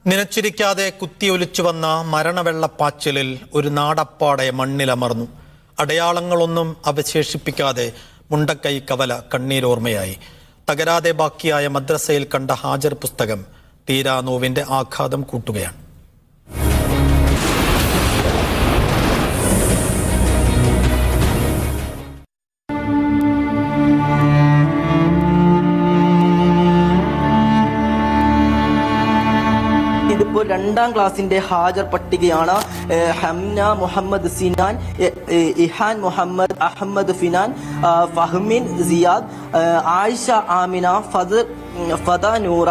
നിലച്ചിരിക്കാതെ കുത്തിയൊലിച്ചു വന്ന മരണവെള്ളപ്പാച്ചിലിൽ ഒരു നാടപ്പാടെ മണ്ണിലമർന്നു. അടയാളങ്ങളൊന്നും അവശേഷിപ്പിക്കാതെ മുണ്ടക്കൈ കവല കണ്ണീരോർമ്മയായി. തകരാതെ ബാക്കിയായ മദ്രസയിൽ കണ്ട ഹാജർ പുസ്തകം തീരാ നോവിന്റെ ആഘാതം കൂട്ടുകയാണ്. ഇതിപ്പോൾ 2ാം ക്ലാസ്സിന്റെ ഹാജർ പട്ടികയാണ്. ഹംന മുഹമ്മദ് സിനാൻ, ഇഹാൻ മുഹമ്മദ്, അഹമ്മദ് ഫിനാൻ, ഫഹ്മിൻ സിയാദ്, ആയിഷ ആമിന, ഫദ നൂറ,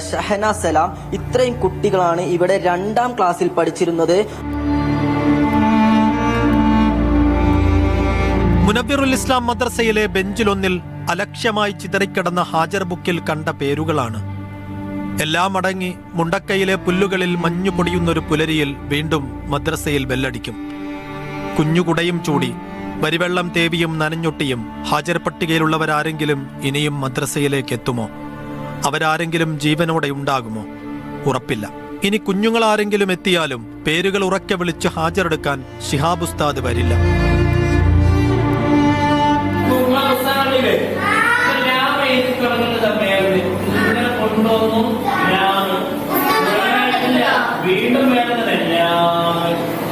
ഷഹന സലാം, ഇത്രയും കുട്ടികളാണ് ഇവിടെ 2ാം ക്ലാസ്സിൽ പഠിച്ചിരുന്നത്. മുനവ്വിറുൽ ഇസ്ലാം മദ്രസയിലെ ബെഞ്ചിലൊന്നിൽ അലക്ഷ്യമായി ചിതറിക്കിടന്ന ഹാജർ ബുക്കിൽ കണ്ട പേരുകളാണ്. എല്ലാം അടങ്ങി മുണ്ടക്കയിലെ പുല്ലുകളിൽ മഞ്ഞു പൊടിയുന്നൊരു പുലരിയിൽ വീണ്ടും മദ്രസയിൽ ബെല്ലടിക്കും. കുഞ്ഞുകുടയും ചൂടി വരിവെള്ളം തേവിയും നനഞ്ഞൊട്ടിയും ഹാജർ പട്ടികയിലുള്ളവരാരെങ്കിലും ഇനിയും മദ്രസയിലേക്ക് എത്തുമോ? അവരാരെങ്കിലും ജീവനോടെ ഉണ്ടാകുമോ? ഉറപ്പില്ല. ഇനി കുഞ്ഞുങ്ങളാരെങ്കിലും എത്തിയാലും പേരുകൾ ഉറക്കെ വിളിച്ച് ഹാജരെടുക്കാൻ ശിഹാബ് ഉസ്താദ് വരില്ല.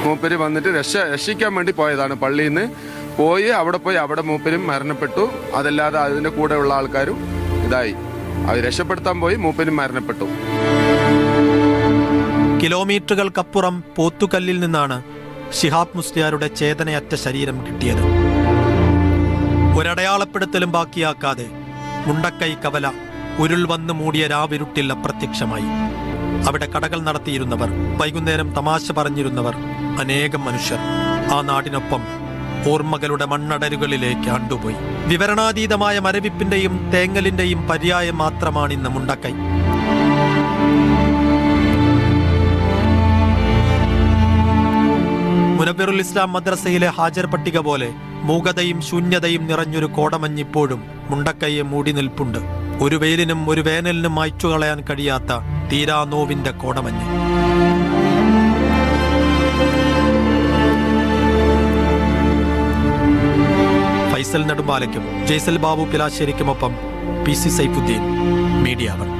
മൂപ്പര് വന്നിട്ട് രക്ഷിക്കാൻ വേണ്ടി പോയതാണ്. പള്ളിയിൽ നിന്ന് അവിടെ മൂപ്പരും മരണപ്പെട്ടു. അതല്ലാതെ അതിന്റെ കൂടെ ഉള്ള ആൾക്കാരും ഇതായി അത് രക്ഷപ്പെടുത്താൻ പോയി മൂപ്പരും മരണപ്പെട്ടു. കിലോമീറ്ററുകൾക്കപ്പുറം പോത്തുകല്ലിൽ നിന്നാണ് ശിഹാബ് മുസ്ലിയാരുടെ ചേതനയറ്റ ശരീരം കിട്ടിയത്. ഒരടയാളപ്പെടുത്തലും ബാക്കിയാക്കാതെ മുണ്ടക്കൈ കവല ഉരുൾ വന്ന് മൂടിയ രാവിരുട്ടിൽ അപ്രത്യക്ഷമായി. അവിടെ കടകൾ നടത്തിയിരുന്നവർ, വൈകുന്നേരം തമാശ പറഞ്ഞിരുന്നവർ, അനേകം മനുഷ്യർ ആ നാടിനൊപ്പം ഓർമ്മകളുടെ മണ്ണടരുകളിലേക്ക് ആണ്ടുപോയി. വിവരണാതീതമായ മരവിപ്പിന്റെയും തേങ്ങലിന്റെയും പര്യായം മാത്രമാണിന്ന് മുണ്ടക്കൈ. മുനവ്വിറുൽ ഇസ്ലാം മദ്രസയിലെ ഹാജർ പട്ടിക പോലെ മൂകതയും ശൂന്യതയും നിറഞ്ഞൊരു കോടമഞ്ഞിപ്പോഴും മുണ്ടക്കൈയെ മൂടി നിൽപ്പുണ്ട്. ഒരു വെയിലിനും ഒരു വേനലിനും മായ്ച്ചു കളയാൻ കഴിയാത്ത തീരാ നോവിന്റെ കോടമഞ്ഞ്. ഫൈസൽ നെടുമ്പാലയ്ക്കും ജയ്സൽ ബാബു പിലാശ്ശേരിക്കുമൊപ്പം PC സൈഫുദ്ദീൻ, മീഡിയ 1.